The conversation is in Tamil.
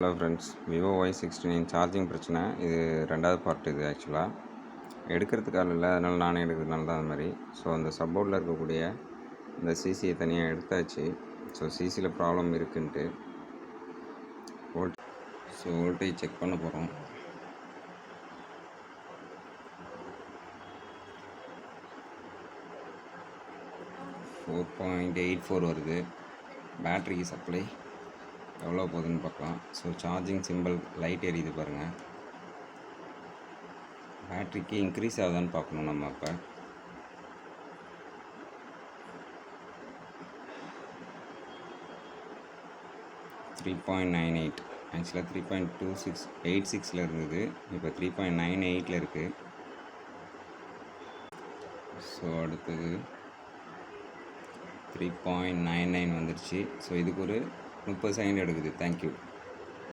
Hello friends, Vivo Y69 charging பிரச்சனை. இது ரெண்டாவது பார்ட். இது ஆக்சுவலாக எடுக்கிறதுக்கு ஆள் இல்லை, அதனால் நானே எடுக்கிறதுனால தான் அது மாதிரி. ஸோ அந்த சப்போர்ட்டில் இருக்கக்கூடிய இந்த சிசியை தனியாக எடுத்தாச்சு. ஸோ சிசியில் ப்ராப்ளம் இருக்குன்ட்டு வோல்டேஜ் செக் பண்ண போகிறோம். .84 வருது. பேட்ரிக்கு சப்ளை எவ்வளோ போகுதுன்னு பார்க்கலாம். ஸோ சார்ஜிங் சிம்பிள் லைட் எரியுது பாருங்கள். பேட்ரிக்கு இன்க்ரீஸ் ஆகுதான்னு பார்க்கணும் நம்ம. அப்போ 3.98, ஆக்சுவலாக 3.86 இருந்தது, இப்போ 3.98 இருக்குது. ஸோ அடுத்தது 3.99 வந்துடுச்சு. ஸோ இதுக்கு ஒரு 30 செகண்ட் எடுக்குது. தேங்க்யூ.